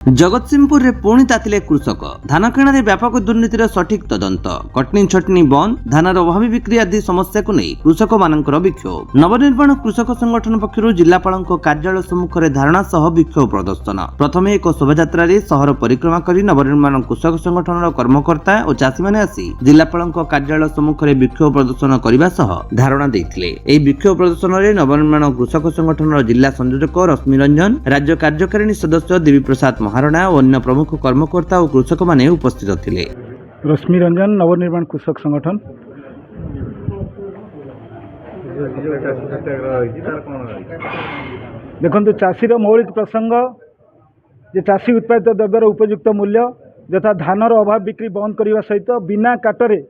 जगतसिंहपुर रे पुणी तातिले कृषक धान किणारे व्यापक दुर्नीतिर सठिक तदंत कटनी छटनी बंद धानर अभावी बिक्री आदि समस्या को नहीं कृषक मानकर विक्षोभ नवनिर्माण कृषक संगठन पक्षरु जिलापाल कार्यालय सम्मुखें धारणा सह विक्षोभ प्रदर्शन प्रथमे एक शोभायात्रा सहर परिक्रमा कर नवनिर्माण कृषक संगठन कर्मकर्ता और चाषी मैंने आसी जिलापाल कार्यालय सम्मुखें विक्षोभ प्रदर्शन करने सह धारणा देते। विक्षोभ प्रदर्शन में नवनिर्माण कृषक संगठन जिला संयोजक रश्मि रंजन राज्य कार्यकारिणी सदस्य देवी प्रसाद महारणा और अन्य प्रमुख कर्मकर्ता और कृषक माने उपस्थित थिले। रश्मि रंजन नवनिर्माण कृषक संगठन देखो चाषीर मौलिक प्रसंग जे चाषी उत्पादित द्रव्यर उपयुक्त मूल्य यथा धानर अभाव बिक्री बंद करने सहित बिना काटरे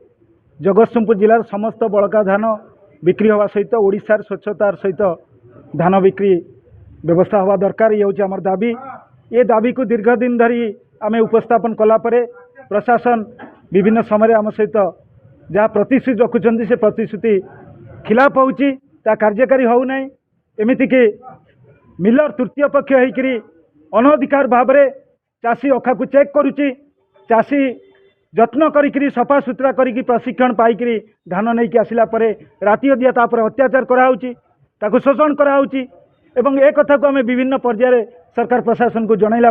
जगतसिंहपुर जिलार समस्त बड़का धान बिक्री हवा सहित ओडिशार स्वच्छतार सहित धान बिक्री व्यवस्था हवा दरकार। ये हूँ आम दाबी। ये दाबी को दीर्घ दिन धरी आम उपस्थापन कलापर प्रशासन विभिन्न समय आम सहित जहाँ प्रतिश्रुति रखुंट से प्रतिश्रुति खिलाफ होची कार्यकारी होना। एमतीक मिलर तृतीय पक्ष होकर अनधिकार भाव में चाषी अखा को चेक करुच्ची चाषी जत्न करी सफा सुतरा करी प्रशिक्षण पाइक धान नहीं आसला राति अदिया तापर अत्याचार कराऊँची शोषण कराऊँची एवं एक कथा को आम विभिन्न पर्यायर सरकार प्रशासन को जनइला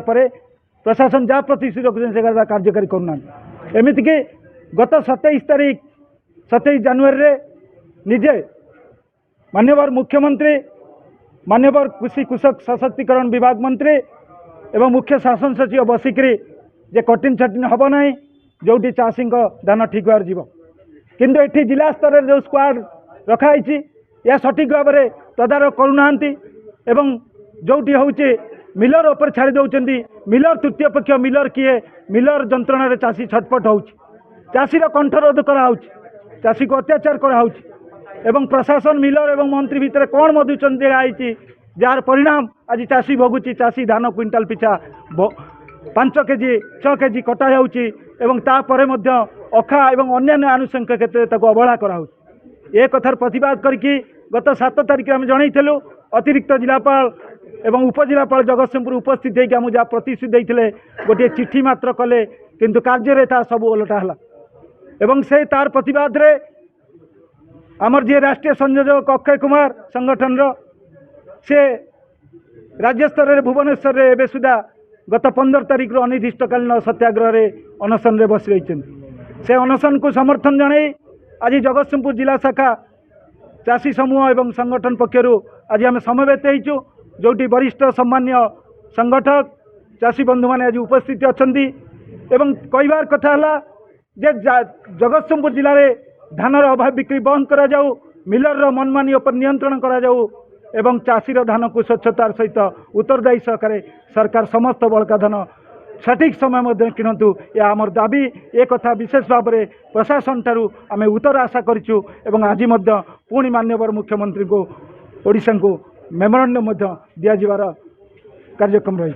प्रशासन जहाँ प्रतिश्रुति रखुच्च से कार्यकारी करना। एमतीक गत 27 तारीख 27 जनवरी निजे माननीय मुख्यमंत्री माननीय कृषि कृषक सशक्तिकरण विभाग मंत्री एवं मुख्य शासन सचिव बसिकी जे कटिन छटिन हम ना जोटी चाषी धान ठीक भाव जीव किंतु एठी जिला स्तर जो स्क्वाड रखाई या सठिक भाव में तदारख करूना एवं जोटी हूँ मिलर उपर छाड़ी दौरान मिलर तृतीय पक्ष मिलर किए मिलर जंत्रण चाषी छटपट हो चाषीर कंठरोध कराऊँ चाषी को अत्याचार कराऊँ प्रशासन मिलर एवं मंत्री भितर कौन मधुचन दिखाई जार परिणाम आज चाषी भोगुची चाषी धान क्विंटाल पिछा 5 केजी 6 केजी कटा जापर अखा एवं अन्य आनुषंगिक क्षेत्र में अवहेला कराऊँ। ये कथार प्रतिवाद करके गत 7 तारिख आम जनइलु अतिरिक्त जिलापाल एवं उपजिलापाल जगतसिंहपुर उपस्थित होकर आम जहाँ प्रतिश्रुति देते गोटे चिठी मात्र कले किंतु कार्य सब ओलटा है से तार प्रतिवाद रे आमर जी राष्ट्रीय संयोजक अक्षय कुमार संगठन से राज्य स्तर में भुवनेश्वर में एवं सुधा गत 15 तारिख अनिर्दिष्टकालीन सत्याग्रह अनशन में बस रही से अनशन को समर्थन जन आज जगतसिंहपुर जिला शाखा चाषी समूह एवं संगठन पक्षर आज आम समवेत होइचु जोटी वरिष्ठ सम्मान्य संगठक चाषी बंधु मैंने आज उपस्थित अच्छा कहबार कथा है जे जगतसिंहपुर जिले में धानर अभाव बिक्री बंद करा जाऊ मिलर मनमानी पर नियंत्रण करा जाऊ एवं चाषीर धान को स्वच्छतार सहित उत्तरदायी सहकारे सरकार समस्त बड़का धान सठिक समय मध्य किणतु यह आमर दाबी। एक कथा विशेष भाव में प्रशासन ठारू आम उत्तर आशा करूँ एवं आज पुणी माननीय मुख्यमंत्री को ओडिशा को मेमोरांडम दिजार कार्यक्रम रही।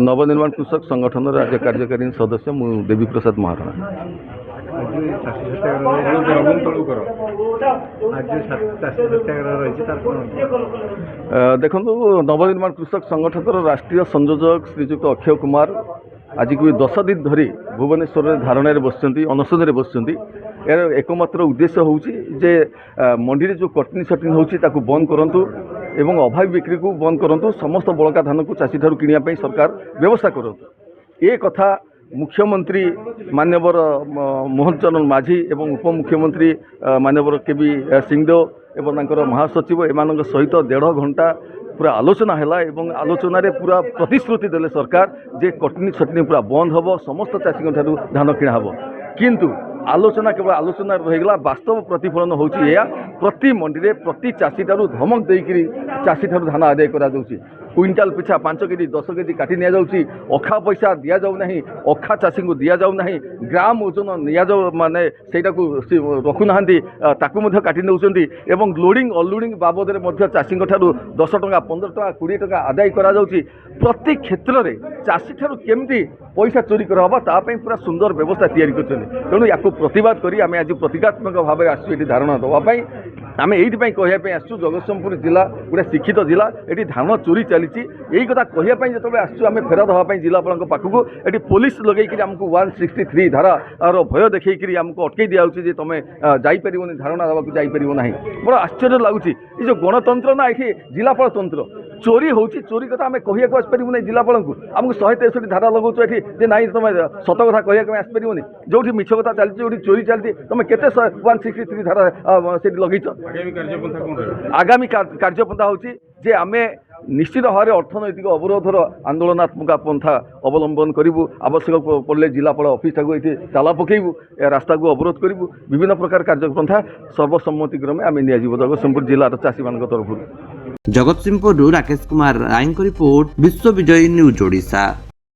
नवनिर्माण कृषक संगठन राज्य कार्यकारिणी सदस्य मु देवी प्रसाद महारणा। देखो नवनिर्माण कृषक संगठन राष्ट्रीय संयोजक श्रीजुक्त अक्षय कुमार आज को 10 दिन धरी भुवनेश्वर धारणा बसुँच अनशन बसुँच यार एकमात्र उद्देश्य हूँ जे मंडी में जो कटनी छटनी होती बंद करूँ एवं अभावी बिक्री को बंद करूँ समस्त बड़का धान को चाषी ठार किणापी सरकार व्यवस्था करूँ। ये कथा मुख्यमंत्री माननीय मोहन चरण माझी एवं उपमुख्यमंत्री माननीय केबी सिंहदेव एवं महासचिव एम सहित 1.5 घंटा पूरा आलोचना है एवं आलोचन पूरा प्रतिश्रुति देले सरकार जे कटनी छटनी पूरा बंद हम समस्त चाषी ठार धान किणा हम किंतु आलोचना केवल आलोचना रहीगला वास्तव प्रतिफलन होची या प्रति मंडी में प्रति चाषी ठार धमक देकर चाषी ठार धान आदाय करा जाउची क्विंटाल पिछा 5 केजी 10 केजी काटी नि जाउची अखा पैसा दिया जाउ नहीं अखा चाषी को दिया जाउ नहीं ग्राम ओजन निया जाउ माने सेटा को रखु नाहंती ताकू मध्य काटी नउचंती एवं लोडिंग अनलोडिंग बाबद रे मध्य चाषी ठार 10 टका 15 टका 20 टका आदाय करा जाउची प्रति क्षेत्र रे चाषी ठार केमती पैसा चोरी करा हबा ता पई पूरा सुंदर व्यवस्था तैयारी करछन तेणु याकू प्रतिवाद करी आमे आज प्रतीकात्मक भाव आसु एठी धारणा दवा पई आमे एइथि पई कहया पई आसु जगतसिंहपुर जिला गोटे शिक्षित जिला एठी धान चोरी चली ଆଣିଛି। ଏଇ କଥା କହିବା ପାଇଁ ଯେତେବେଳେ ଆସିଛୁ ଆମେ ଫେରା ଦେବା ପାଇଁ ଜିଲ୍ଲାପାଳଙ୍କ ପାଖକୁ ଏଠି ପୋଲିସ ଲଗେଇକିରି ଆମକୁ 163 ଧାରାର ଭୟ ଦେଖେଇକିରି ଆମକୁ ଅଟକେଇ ଦିଆଯାଉଛି ଯେ ତୁମେ ଯାଇପାରିବନି, ଧାରଣା ଦେବାକୁ ଯାଇପାରିବ ନାହିଁ। ବଡ଼ ଆଶ୍ଚର୍ଯ୍ୟ ଲାଗୁଛି। ଏ ଯେଉଁ ଗଣତନ୍ତ୍ର ନା, ଏଠି ଜିଲ୍ଲାପାଳ ତନ୍ତ୍ର। ଚୋରି ହେଉଛି, ଚୋରି କଥା ଆମେ କହିବାକୁ ଆସିପାରିବୁ ନାହିଁ ଜିଲ୍ଲାପାଳଙ୍କୁ। ଆମକୁ 163 ଧାରା ଲଗାଉଛୁ ଏଠି ଯେ ନାଇଁ ତୁମେ ସତ କଥା କହିବାକୁ ପାଇଁ ଆସିପାରିବନି। ଯେଉଁଠି ମିଛ କଥା ଚାଲିଛି, ଯେଉଁଠି ଚୋରି ଚାଲିଛି, ତୁମେ କେତେ 163 ଧାରା ସେଠି ଲଗେଇଛ। ଆଗାମୀ କାର୍ଯ୍ୟପନ୍ଥା ହେଉଛି ଯେ ଆମେ ନିଶ୍ଚିତ ଭାବରେ ଅର୍ଥନୈତିକ ଅବରୋଧର ଆନ୍ଦୋଳନାତ୍ମକ ପନ୍ଥା ଅବଲମ୍ବନ କରିବୁ। ଆବଶ୍ୟକ ପଡ଼ିଲେ ଜିଲ୍ଲାପାଳ ଅଫିସଟାକୁ ଏଠି ତାଲା ପକାଇବୁ, ରାସ୍ତାକୁ ଅବରୋଧ କରିବୁ। ବିଭିନ୍ନ ପ୍ରକାର କାର୍ଯ୍ୟପନ୍ଥା ସର୍ବସମ୍ମତିକ୍ରମେ ଆମେ ନିଆଯିବ ଜଗତସିଂହପୁର ଜିଲ୍ଲାର ଚାଷୀମାନଙ୍କ ତରଫରୁ। ଜଗତସିଂହପୁରରୁ ରାକେଶ କୁମାର ରାୟଙ୍କ ରିପୋର୍ଟ, ବିଶ୍ୱ ବିଜୟୀ ନ୍ୟୁଜ୍ ଓଡ଼ିଶା।